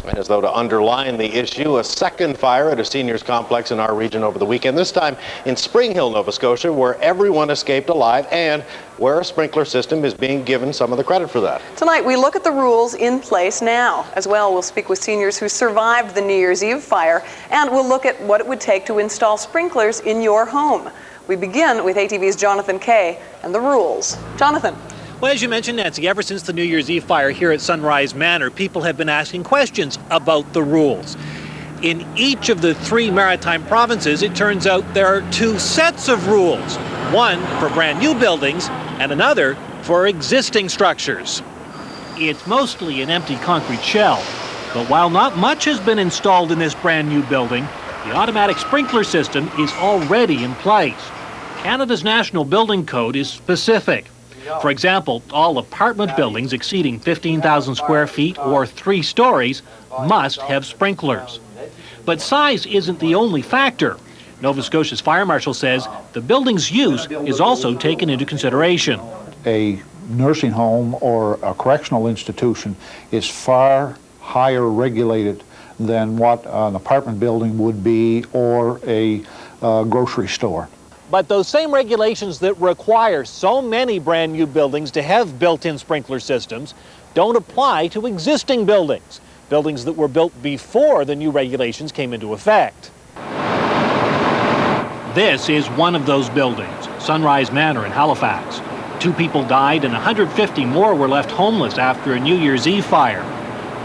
And as though to underline the issue, a second fire at a seniors complex in our region over the weekend, this time in Spring Hill, Nova Scotia, where everyone escaped alive and where a sprinkler system is being given some of the credit for that. Tonight, we look at the rules in place now. As well, we'll speak with seniors who survived the New Year's Eve fire, and we'll look at what it would take to install sprinklers in your home. We begin with ATV's Jonathan Kay and the rules. Jonathan. Well, as you mentioned, Nancy, ever since the New Year's Eve fire here at Sunrise Manor, people have been asking questions about the rules. In each of the 3 maritime provinces, it turns out there are 2 sets of rules. One for brand new buildings and another for existing structures. It's mostly an empty concrete shell, but while not much has been installed in this brand new building, the automatic sprinkler system is already in place. Canada's National Building Code is specific. For example, all apartment buildings exceeding 15,000 square feet or 3 stories must have sprinklers. But size isn't the only factor. Nova Scotia's fire marshal says the building's use is also taken into consideration. A nursing home or a correctional institution is far higher regulated than what an apartment building would be or a grocery store. But those same regulations that require so many brand new buildings to have built-in sprinkler systems don't apply to existing buildings, buildings that were built before the new regulations came into effect. This is one of those buildings, Sunrise Manor in Halifax. 2 people died and 150 more were left homeless after a New Year's Eve fire.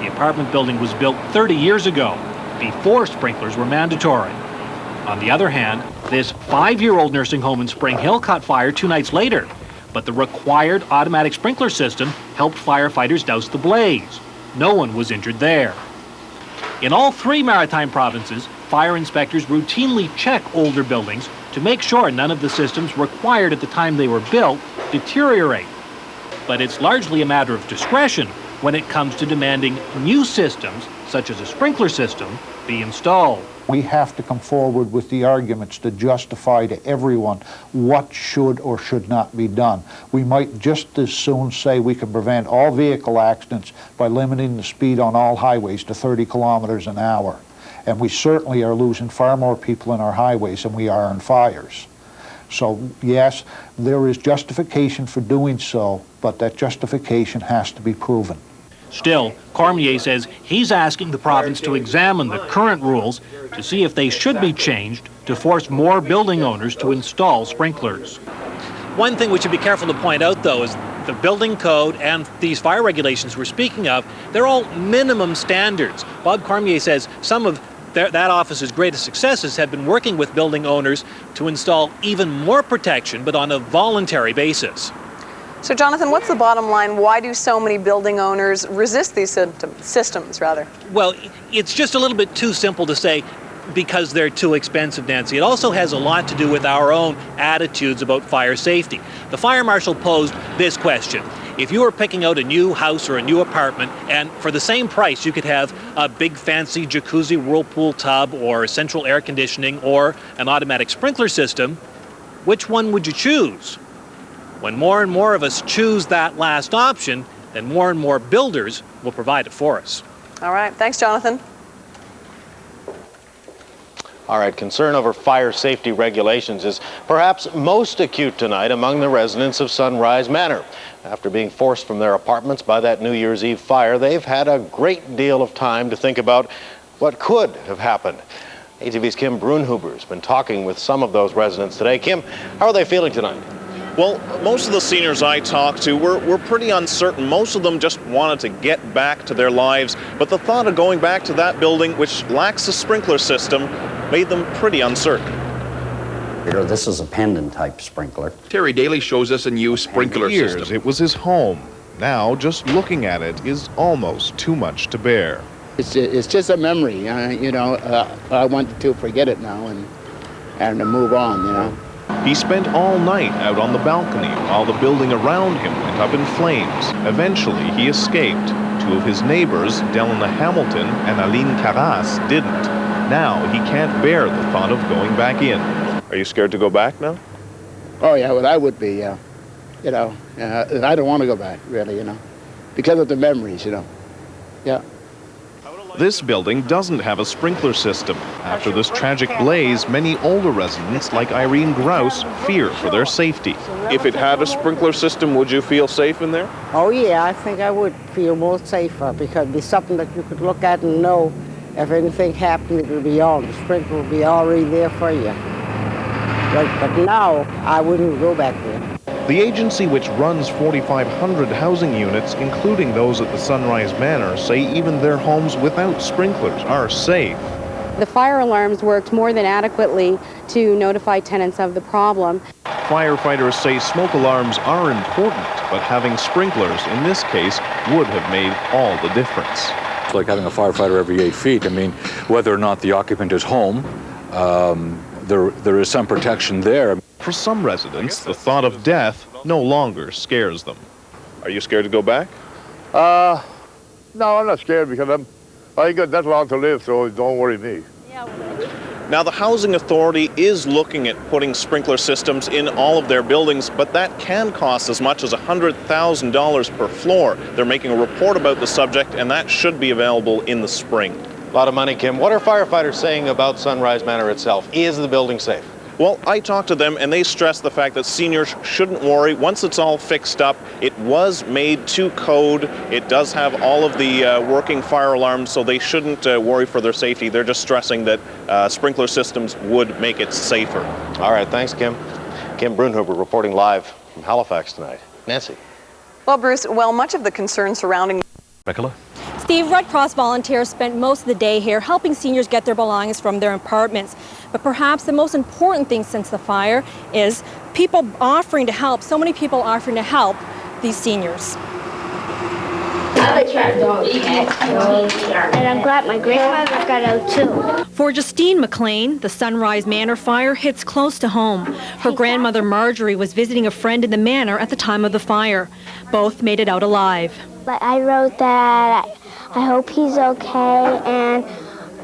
The apartment building was built 30 years ago, before sprinklers were mandatory. On the other hand, this 5-year-old nursing home in Spring Hill caught fire 2 nights later, but the required automatic sprinkler system helped firefighters douse the blaze. No one was injured there. In all 3 maritime provinces, fire inspectors routinely check older buildings to make sure none of the systems required at the time they were built deteriorate. But it's largely a matter of discretion when it comes to demanding new systems, such as a sprinkler system, be installed. We have to come forward with the arguments to justify to everyone what should or should not be done. We might just as soon say we can prevent all vehicle accidents by limiting the speed on all highways to 30 kilometers an hour. And we certainly are losing far more people in our highways than we are in fires. So yes, there is justification for doing so, but that justification has to be proven. Still, Cormier says he's asking the province to examine the current rules to see if they should be changed to force more building owners to install sprinklers. One thing we should be careful to point out, though, is the building code and these fire regulations we're speaking of, they're all minimum standards. Bob Cormier says some of that office's greatest successes have been working with building owners to install even more protection, but on a voluntary basis. So, Jonathan, what's the bottom line? Why do so many building owners resist these systems, rather? Well, it's just a little bit too simple to say because they're too expensive, Nancy. It also has a lot to do with our own attitudes about fire safety. The fire marshal posed this question. If you were picking out a new house or a new apartment, and for the same price you could have a big fancy jacuzzi whirlpool tub or central air conditioning or an automatic sprinkler system, which one would you choose? When more and more of us choose that last option, then more and more builders will provide it for us. All right. Thanks, Jonathan. All right, concern over fire safety regulations is perhaps most acute tonight among the residents of Sunrise Manor. After being forced from their apartments by that New Year's Eve fire, they've had a great deal of time to think about what could have happened. ATV's Kim Brunhuber's been talking with some of those residents today. Kim, how are they feeling tonight? Well, most of the seniors I talked to were pretty uncertain. Most of them just wanted to get back to their lives, but the thought of going back to that building, which lacks a sprinkler system, made them pretty uncertain. You know, this is a pendant-type sprinkler. Terry Daly shows us a new sprinkler system. It was his home. Now, just looking at it is almost too much to bear. It's just a memory, I want to forget it now and to move on, He spent all night out on the balcony while the building around him went up in flames. Eventually, he escaped. 2 of his neighbors, Delana Hamilton and Aline Carras, didn't. Now, he can't bear the thought of going back in. Are you scared to go back now? Oh, yeah, well, I would be, yeah. I don't want to go back, really, because of the memories, yeah. This building doesn't have a sprinkler system. After this tragic blaze, many older residents, like Irene Grouse, fear for their safety. If it had a sprinkler system, would you feel safe in there? Oh yeah, I think I would feel more safer because it'd be something that you could look at and know if anything happened, it would be on. The sprinkler would be already there for you. But now, I wouldn't go back there. The agency, which runs 4,500 housing units, including those at the Sunrise Manor, say even their homes without sprinklers are safe. The fire alarms worked more than adequately to notify tenants of the problem. Firefighters say smoke alarms are important, but having sprinklers in this case would have made all the difference. It's like having a firefighter every 8 feet. I mean, whether or not the occupant is home, there is some protection there. For some residents, the thought of death no longer scares them. Are you scared to go back? No, I'm not scared because I got that long to live, so don't worry me. Now, the Housing Authority is looking at putting sprinkler systems in all of their buildings, but that can cost as much as $100,000 per floor. They're making a report about the subject, and that should be available in the spring. A lot of money, Kim. What are firefighters saying about Sunrise Manor itself? Is the building safe? Well, I talked to them, and they stressed the fact that seniors shouldn't worry. Once it's all fixed up, it was made to code. It does have all of the working fire alarms, so they shouldn't worry for their safety. They're just stressing that sprinkler systems would make it safer. All right, thanks, Kim. Kim Brunhuber reporting live from Halifax tonight. Nancy. Well, Bruce, while much of the concern surrounding Nicola? Steve, Red Cross volunteers spent most of the day here helping seniors get their belongings from their apartments. But perhaps the most important thing since the fire is people offering to help, so many people offering to help these seniors. And I'm glad my grandfather got out too. For Justine McLean, the Sunrise Manor fire hits close to home. Her grandmother Marjorie was visiting a friend in the manor at the time of the fire. Both made it out alive. I wrote that I hope he's okay and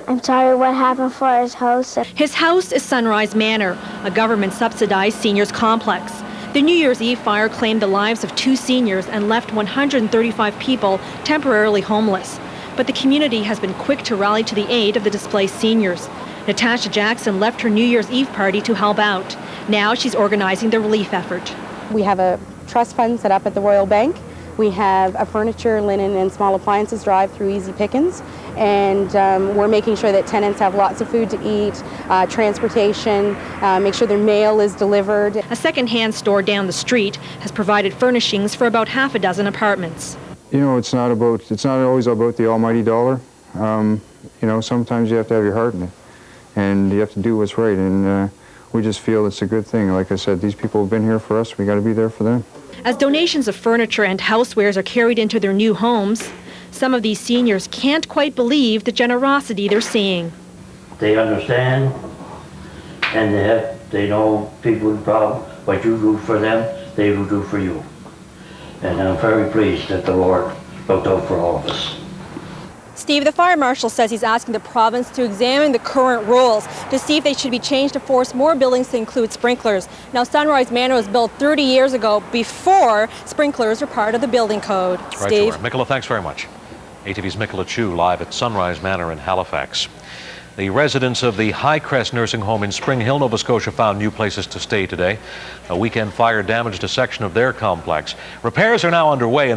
I'm sorry what happened for his house. His house is Sunrise Manor, a government-subsidized seniors complex. The New Year's Eve fire claimed the lives of 2 seniors and left 135 people temporarily homeless. But the community has been quick to rally to the aid of the displaced seniors. Natasha Jackson left her New Year's Eve party to help out. Now she's organizing the relief effort. We have a trust fund set up at the Royal Bank. We have a furniture, linen, and small appliances drive through Easy Pickens. And we're making sure that tenants have lots of food to eat, transportation, make sure their mail is delivered. A second-hand store down the street has provided furnishings for about half a dozen apartments. You know, it's not always about the almighty dollar. You know, sometimes you have to have your heart in it, and you have to do what's right. And we just feel it's a good thing. Like I said, these people have been here for us. We got to be there for them. As donations of furniture and housewares are carried into their new homes, some of these seniors can't quite believe the generosity they're seeing. They understand, and they know people problem. What you do for them, they will do for you. And I'm very pleased that the Lord looked out for all of us. Steve, the fire marshal says he's asking the province to examine the current rules to see if they should be changed to force more buildings to include sprinklers. Now, Sunrise Manor was built 30 years ago before sprinklers were part of the building code. Right, Steve? Nicola, thanks very much. ATV's Nicola Chu live at Sunrise Manor in Halifax. The residents of the Highcrest nursing home in Spring Hill, Nova Scotia, found new places to stay today. A weekend fire damaged a section of their complex. Repairs are now underway.